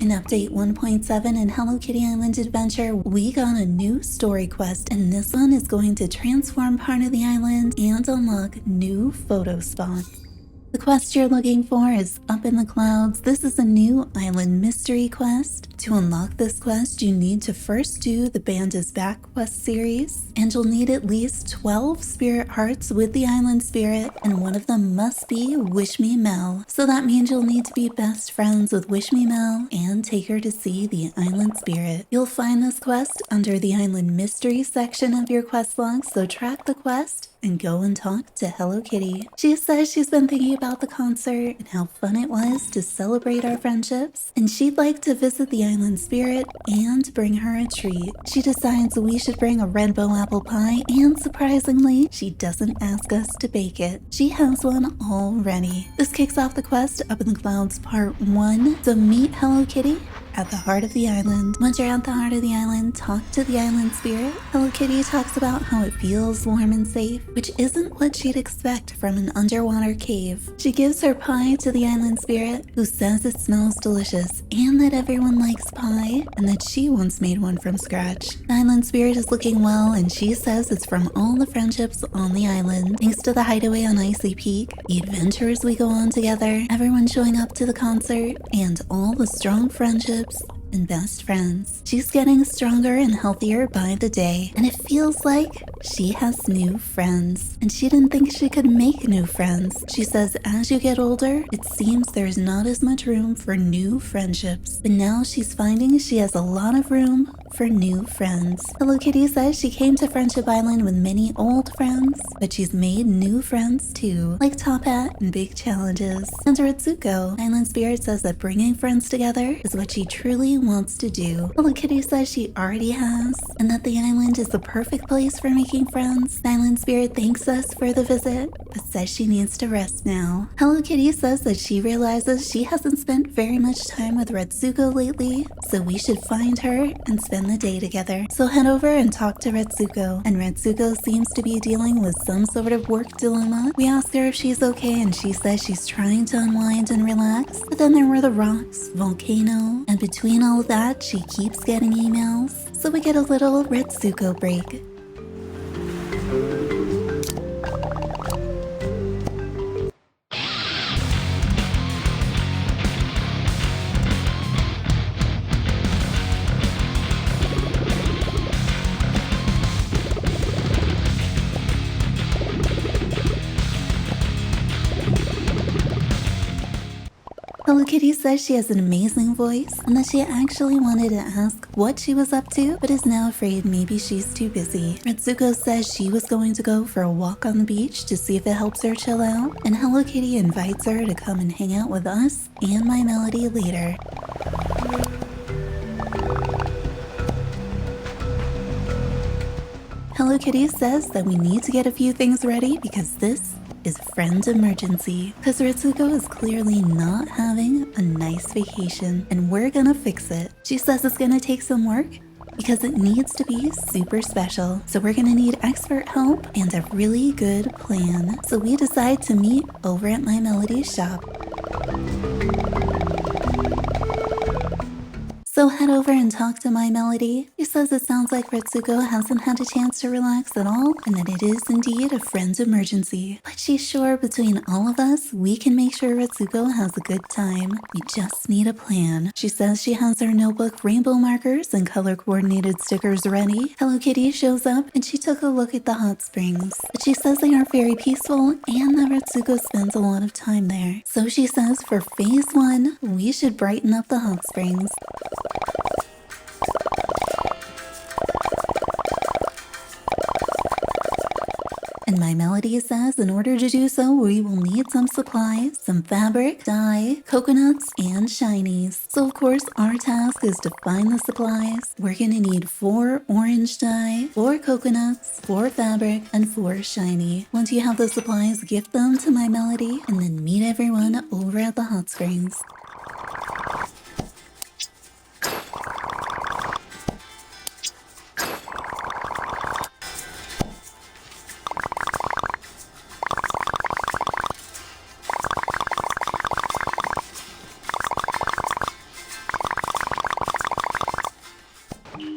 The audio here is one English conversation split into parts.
In Update 1.7 in Hello Kitty Island Adventure, we got a new story quest, and this one is going to transform part of the island and unlock new photo spots. The quest you're looking for is Up in the Clouds. This is a new island mystery quest. To unlock this quest, you need to first do the Band is Back quest series, and you'll need at least 12 spirit hearts with the island spirit, and one of them must be Wish Me Mel. So that means you'll need to be best friends with Wish Me Mel and take her to see the island spirit. You'll find this quest under the island mystery section of your quest log, so track the quest and go and talk to Hello Kitty. She says she's been thinking about the concert and how fun it was to celebrate our friendships, and she'd like to visit the island spirit and bring her a treat. She decides we should bring a red bow apple pie, and surprisingly, she doesn't ask us to bake it. She has one already. This kicks off the quest Up in the Clouds Part 1. So meet Hello Kitty at the heart of the island. Once you're at the heart of the island, talk to the island spirit. Hello Kitty talks about how it feels warm and safe, which isn't what she'd expect from an underwater cave. She gives her pie to the island spirit, who says it smells delicious and that everyone likes pie, and that she once made one from scratch. The island spirit is looking well, and she says it's from all the friendships on the island. Thanks to the hideaway on Icy Peak, the adventures we go on together, everyone showing up to the concert, and all the strong friendships and best friends. She's getting stronger and healthier by the day, and it feels like she has new friends. And she didn't think she could make new friends. She says as you get older, it seems there's not as much room for new friendships, but now she's finding she has a lot of room for new friends. Hello Kitty says she came to Friendship Island with many old friends, but she's made new friends too, like Top Hat and Big Challenges. And Retsuko, Island Spirit, says that bringing friends together is what she truly wants to do. Hello Kitty says she already has, and that the island is the perfect place for making friends. The Island Spirit thanks us for the visit, but says she needs to rest now. Hello Kitty says that she realizes she hasn't spent very much time with Retsuko lately, so we should find her and spend the day together. So head over and talk to Retsuko, and Retsuko seems to be dealing with some sort of work dilemma. We ask her if she's okay, and she says she's trying to unwind and relax, but then there were the rocks, volcano, and between all of that, she keeps getting emails. So we get a little Retsuko break. Hello Kitty says she has an amazing voice, and that she actually wanted to ask what she was up to, but is now afraid maybe she's too busy. Retsuko says she was going to go for a walk on the beach to see if it helps her chill out, and Hello Kitty invites her to come and hang out with us and My Melody later. Hello Kitty says that we need to get a few things ready because this is friend emergency, because Retsuko is clearly not having a nice vacation, and we're gonna fix it. She says it's gonna take some work because it needs to be super special, so we're gonna need expert help and a really good plan. So we decide to meet over at My Melody's shop. So head over and talk to My Melody. She says it sounds like Retsuko hasn't had a chance to relax at all, and that it is indeed a friend's emergency. But she's sure between all of us, we can make sure Retsuko has a good time. We just need a plan. She says she has her notebook, rainbow markers, and color-coordinated stickers ready. Hello Kitty shows up, and she took a look at the hot springs. But she says they are very peaceful, and that Retsuko spends a lot of time there. So she says for phase 1, we should brighten up the hot springs. And My Melody says in order to do so, we will need some supplies, some fabric, dye, coconuts, and shinies. So of course, our task is to find the supplies. We're gonna need 4 orange dye, 4 coconuts, 4 fabric, and 4 shiny. Once you have the supplies, gift them to My Melody, and then meet everyone over at the hot springs.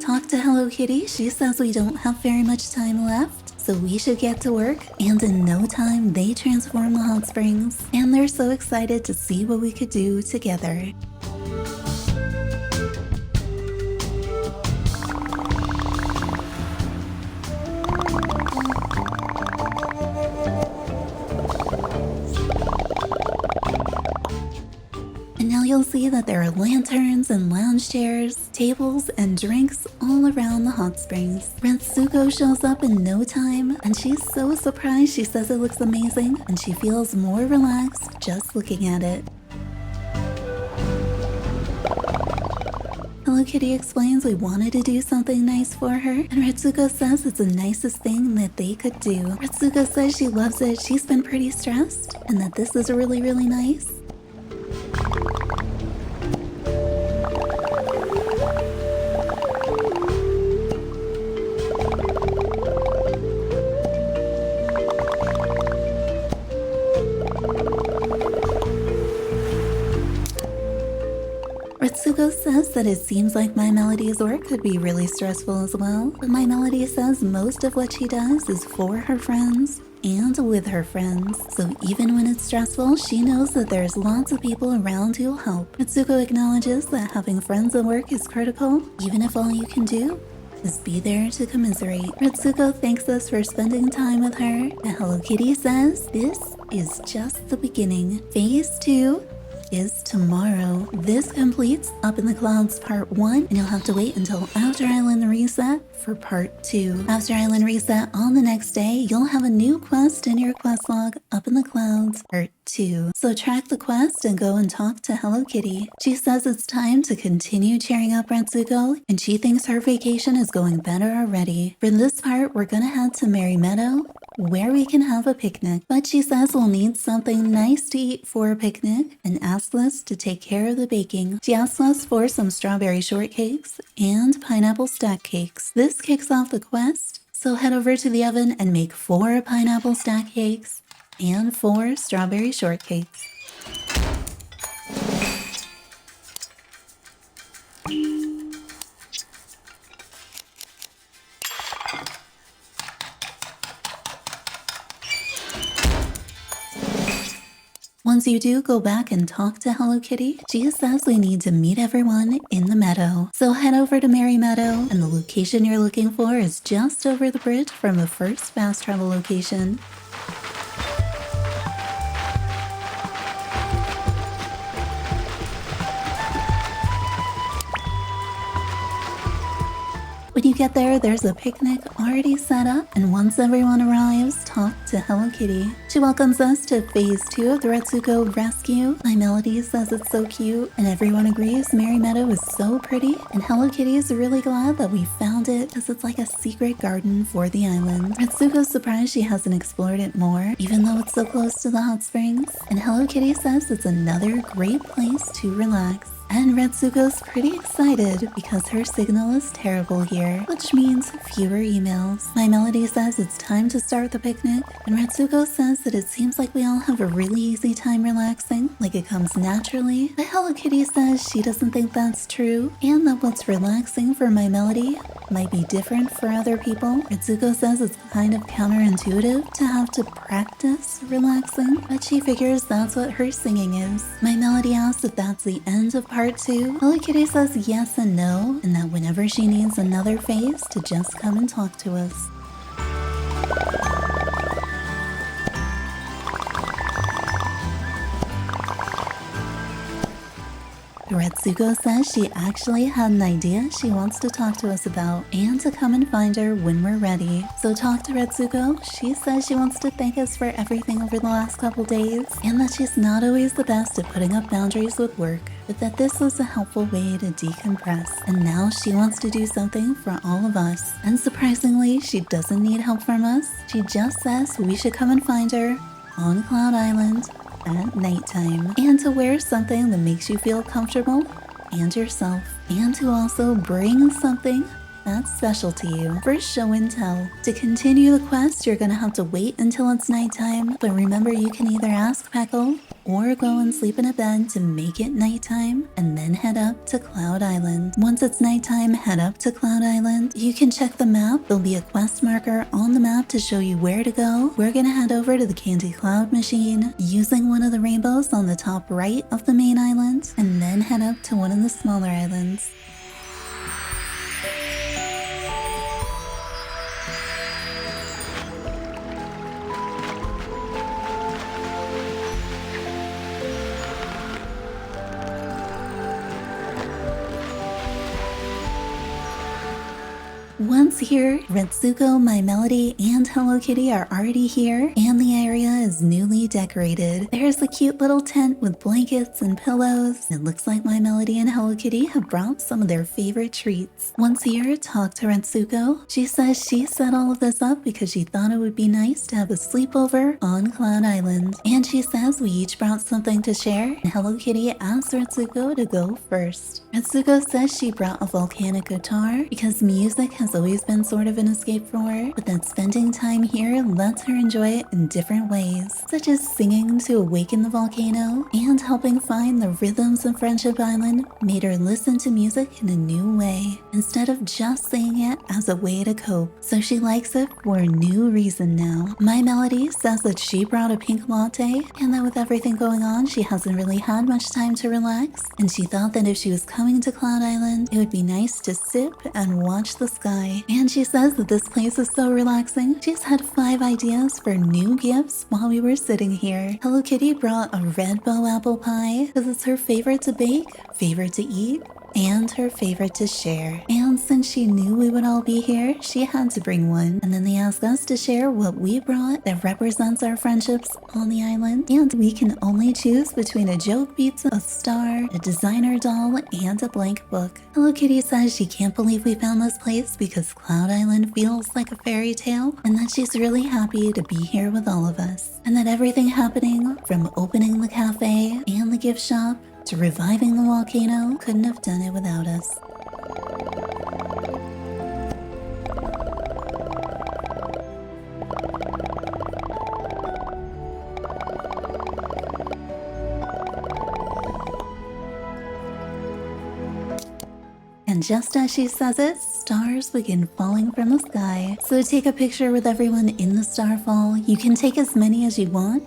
Talk to Hello Kitty. She says we don't have very much time left, so we should get to work. And in no time, they transform the hot springs. And they're so excited to see what we could do together. And now you'll see that there are lanterns and lounge chairs, tables, and drinks all around the hot springs. Retsuko shows up in no time, and she's so surprised. She says it looks amazing, and she feels more relaxed just looking at it. Hello Kitty explains we wanted to do something nice for her, and Retsuko says it's the nicest thing that they could do. Retsuko says she loves it, she's been pretty stressed, and that this is really nice. Retsuko says that it seems like My Melody's work could be really stressful as well, but My Melody says most of what she does is for her friends and with her friends. So even when it's stressful, she knows that there's lots of people around who'll help. Retsuko acknowledges that having friends at work is critical, even if all you can do is be there to commiserate. Retsuko thanks us for spending time with her, and Hello Kitty says this is just the beginning. Phase 2 is tomorrow. This completes Up in the Clouds Part 1, and you'll have to wait until after Island Reset for Part 2. After Island Reset on the next day, you'll have a new quest in your quest log, Up in the Clouds Part 2. So track the quest and go and talk to Hello Kitty. She says it's time to continue cheering up Retsuko, and she thinks her vacation is going better already. For this part, we're gonna head to Meadow, where we can have a picnic. But she says we'll need something nice to eat for a picnic and asks us to take care of the baking. She asks us for some strawberry shortcakes and pineapple stack cakes. This kicks off the quest, so head over to the oven and make 4 pineapple stack cakes and 4 strawberry shortcakes. Once you do, go back and talk to Hello Kitty. She says we need to meet everyone in the meadow. So head over to Merry Meadow, and the location you're looking for is just over the bridge from the first fast travel location. When you get there, there's a picnic already set up, and once everyone arrives, talk to Hello Kitty. She welcomes us to Phase 2 of the Retsuko rescue. My Melody says it's so cute, and everyone agrees Merry Meadow is so pretty, and Hello Kitty is really glad that we found it because it's like a secret garden for the island. Retsuko's surprised she hasn't explored it more, even though it's so close to the hot springs, and Hello Kitty says it's another great place to relax. And Retsuko's pretty excited because her signal is terrible here, which means fewer emails. My Melody says it's time to start the picnic, and Retsuko says that it seems like we all have a really easy time relaxing, like it comes naturally. But Hello Kitty says she doesn't think that's true, and that what's relaxing for My Melody might be different for other people. Retsuko says it's kind of counterintuitive to have to practice relaxing, but she figures that's what her singing is. My Melody asks if that's the end of Part 2. Hello Kitty says yes and no, and that whenever she needs another phase to just come and talk to us. Retsuko says she actually had an idea she wants to talk to us about, and to come and find her when we're ready. So talk to Retsuko. She says she wants to thank us for everything over the last couple days, and that she's not always the best at putting up boundaries with work, but that this was a helpful way to decompress. And now she wants to do something for all of us. And surprisingly, she doesn't need help from us. She just says we should come and find her on Cloud Island at nighttime, and to wear something that makes you feel comfortable and yourself, and to also bring something that's special to you for show and tell. To continue the quest, you're gonna have to wait until it's nighttime, but remember you can either ask Peckle or go and sleep in a bed to make it nighttime, and then head up to Cloud Island. Once it's nighttime, head up to Cloud Island. You can check the map. There'll be a quest marker on the map to show you where to go. We're gonna head over to the Candy Cloud machine using one of the rainbows on the top right of the main island, and then head up to one of the smaller islands. Once here, Retsuko, My Melody, and Hello Kitty are already here, and the area is newly decorated. There's a cute little tent with blankets and pillows. It looks like My Melody and Hello Kitty have brought some of their favorite treats. Once here, talk to Retsuko. She says she set all of this up because she thought it would be nice to have a sleepover on Cloud Island. And she says we each brought something to share, and Hello Kitty asks Retsuko to go first. Retsuko says she brought a volcanic guitar because music has always been sort of an escape for her, but that spending time here lets her enjoy it in different ways, such as singing to awaken the volcano, and helping find the rhythms of Friendship Island made her listen to music in a new way, instead of just saying it as a way to cope. So she likes it for a new reason now. My Melody says that she brought a pink latte, and that with everything going on, she hasn't really had much time to relax, and she thought that if she was coming to Cloud Island, it would be nice to sip and watch the sky. And she says that this place is so relaxing. She's had 5 ideas for new gifts while we were sitting here. Hello Kitty brought a red bow apple pie because it's her favorite to bake, favorite to eat, and her favorite to share. And since she knew we would all be here, she had to bring one. And then they asked us to share what we brought that represents our friendships on the island. And we can only choose between a joke pizza, a star, a designer doll, and a blank book. Hello Kitty says she can't believe we found this place because Cloud Island feels like a fairy tale, and that she's really happy to be here with all of us. And that everything happening, from opening the cafe and the gift shop to reviving the volcano, couldn't have done it without us. And just as she says it, stars begin falling from the sky. So take a picture with everyone in the starfall. You can take as many as you want.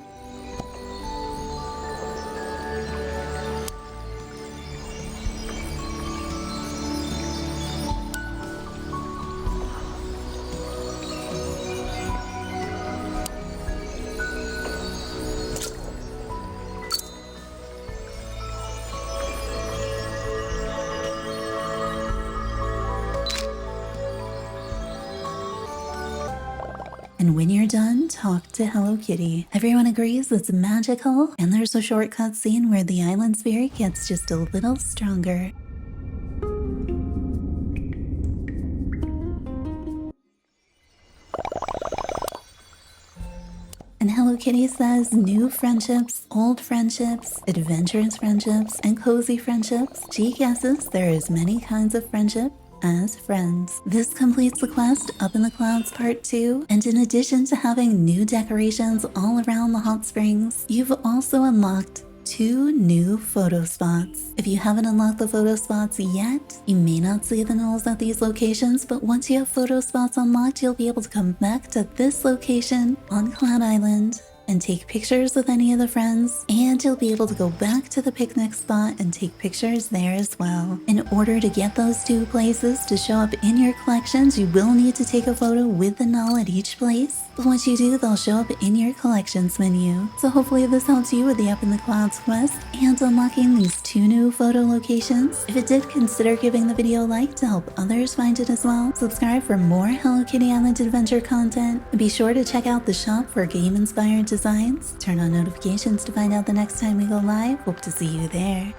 And when you're done, talk to Hello Kitty. Everyone agrees it's magical, and there's a shortcut scene where the island spirit gets just a little stronger. And Hello Kitty says new friendships, old friendships, adventurous friendships, and cozy friendships. She guesses there is many kinds of friendship as friends. This completes the quest Up in the Clouds Part 2, and in addition to having new decorations all around the hot springs, you've also unlocked 2 new photo spots. If you haven't unlocked the photo spots yet, you may not see the knolls at these locations, but once you have photo spots unlocked, you'll be able to come back to this location on Cloud Island and take pictures with any of the friends, and you'll be able to go back to the picnic spot and take pictures there as well. In order to get those 2 places to show up in your collections, you will need to take a photo with the null at each place. But once you do, they'll show up in your collections menu. So hopefully this helps you with the Up in the Clouds quest and unlocking these 2 new photo locations. If it did, consider giving the video a like to help others find it as well. Subscribe for more Hello Kitty Island adventure content, and be sure to check out the shop for game-inspired designs. Turn on notifications to find out the next time we go live. Hope to see you there.